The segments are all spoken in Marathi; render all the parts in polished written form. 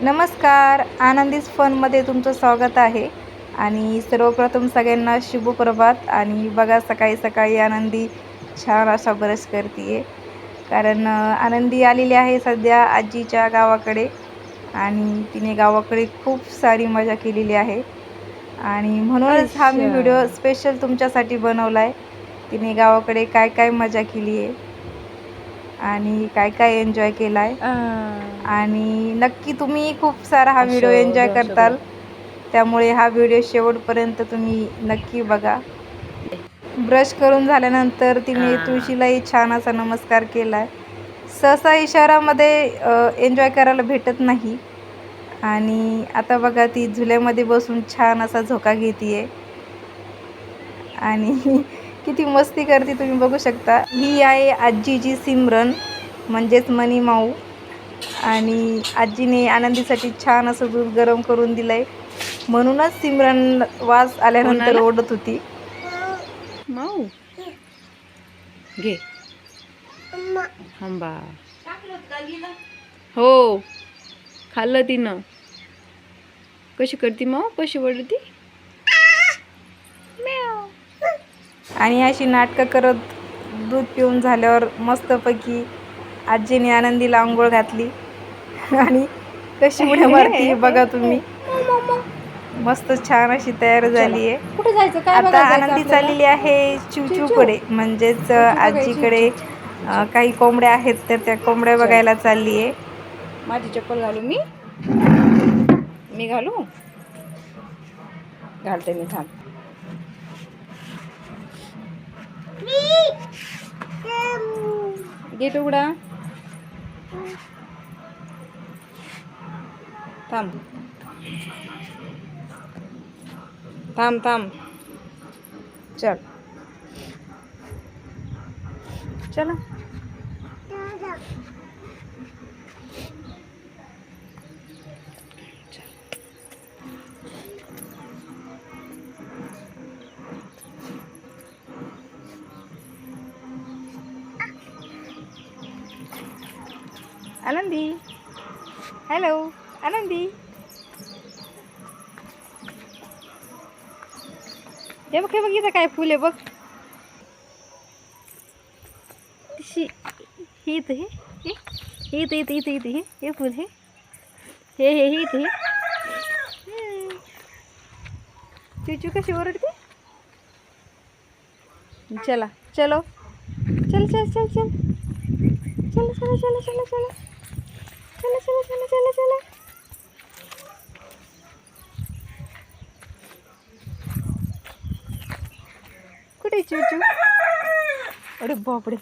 नमस्कार, आनंदीज फनमध्ये तुमचं स्वागत आहे. आणि सर्वप्रथम सगळ्यांना शुभ प्रभात. आणि बघा सकाळी सकाळी आनंदी छान असा ब्रश करते, कारण आनंदी आलेली आहे सध्या आजीच्या गावाकडे. आणि तिने गावाकडे खूप सारी मजा केलेली आहे, आणि म्हणूनच हा मी व्हिडिओ स्पेशल तुमच्यासाठी बनवला आहे. तिने गावाकडे काय काय मजा केली आहे आणि काय काय एन्जॉय केला आहे, आणि नक्की तुम्ही खूप सारा हा व्हिडिओ एन्जॉय करताल. त्यामुळे हा व्हिडिओ शेवटपर्यंत तुम्ही नक्की बघा. ब्रश करून झाल्यानंतर तिने तुळशीलाही छान असा नमस्कार केला आहे. सहसा शहरामध्ये एन्जॉय करायला भेटत नाही. आणि आता बघा ती झुल्यामध्ये बसून छान असा झोका घेते आणि किती मस्ती करते तुम्ही बघू शकता. ही आहे आजीची सिमरन, म्हणजेच मनी माऊ. आणि आजीने आनंदीसाठी छान असं दूध गरम करून दिलंय, म्हणूनच सिमरन वास आल्यानंतर ओढत होती. माऊ घे हंबा. हो खाल्लं तिनं. कशी करती माऊ, कशी ओढती. आणि अशी नाटकं करत दूध पिऊन झाल्यावर मस्तपैकी आजीने आनंदीला आंघोळ घातली. आणि कशी उड्या मारती बघा तुम्ही. मस्त छान अशी तयार झाली आहे. कुठे जायचं काय आता आनंदी चाललेली आहे चिवचिवकडे, म्हणजेच आजीकडे काही कोंबड्या आहेत, तर त्या कोंबड्या बघायला चालली आहे. माझी चप्पल घालू मी घालू घालते मी. थांब गेट उघडा. थांब थांब थांब. चल चला. आनंदी, हॅलो आनंदी. हे बघ, हे बघ, इथं काय फुल आहे बघ. ही इथं हे इथं इथं इथं इथं हे फुल हे इथं चिचू कशी ओरडते. चला चलो, चल चल चल चल चला चला चला चला चला चला चला चला चला चला. कुठे चिचू. अरे बापडे,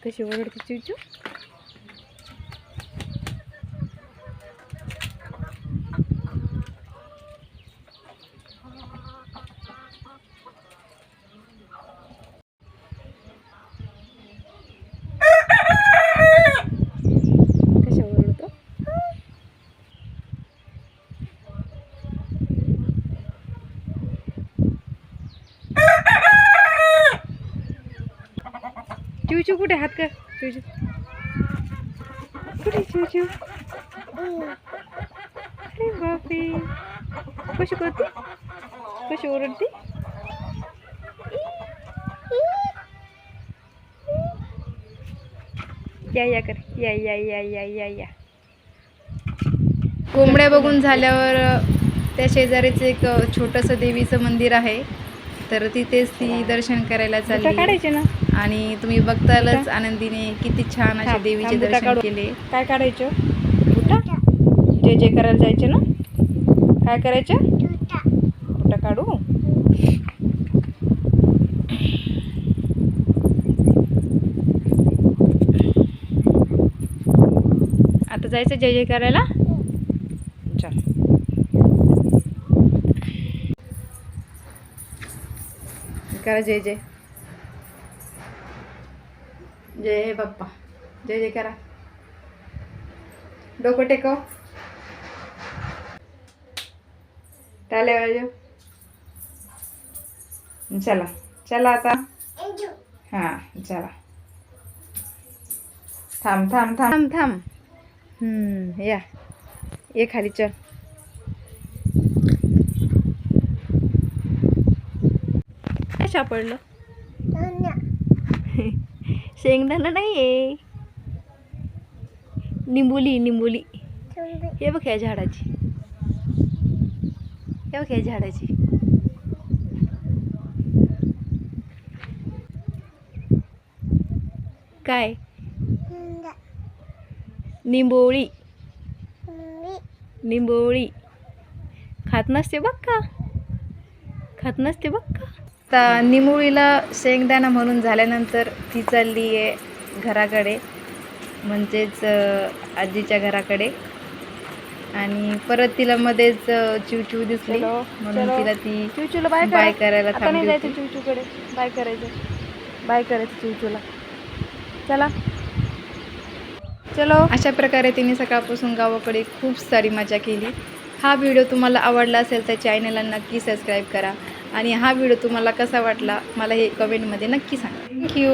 कशी ओरडते चिचू. कशी ओरडतो. चिवचू कुठे हात कर. चिवचू कुठे चिवचू. अरे बापरे, कशी करते, कशी ओरडते. या या कर, या या या या या या. कोंबड्या बघून झाल्यावर त्या शेजारीचं एक छोटंसं देवीचं मंदिर आहे, तर तिथेच ती दर्शन करायला चालली काढायचे ना. आणि तुम्ही बघतालच आनंदीने किती छान असे देवीचे दर्शन केले. काय काढायचं. बुटा जे जे करायला जायचे ना. काय करायचं. बुटा काढू. आता जायचं जय जय करायला. चल करा जय जय. जय हे बाप्पा, जय जय करा. डोकं टेकव. टाळ्या वाजव. चला चला आता. हां चला. थांब थांब थांब थांब. या ये खाली चल. काय सापडलं? शेंगदाणा नाही आहे, निंबोली निंबोली. हे बघ या झाडाची, हे बघ या झाडाची. काय? निंबोळी निंबोळी. खात नसते बघ का, खात नसते बघ का. आता निंबोळीला शेंगदाणा म्हणून झाल्यानंतर ती चालली आहे घराकडे, म्हणजेच आजीच्या घराकडे. आणि परत तिला मध्येच चिवचिव दिसली, म्हणून तिला ती चिवचिवला बाय करायला आता नाही थांबली जायचं होती. चिवचिवकडे. बाय करायचं चिवचिवला. चला चलो. अशा प्रकारे तिने सकाळपासून गावाकडे खूप सारी मजा केली. हा व्हिडिओ तुम्हाला आवडला असेल तर चॅनलला नक्की सबस्क्राईब करा. आणि हा व्हिडिओ तुम्हाला कसा वाटला मला हे कमेंटमध्ये नक्की सांगा. थँक्यू.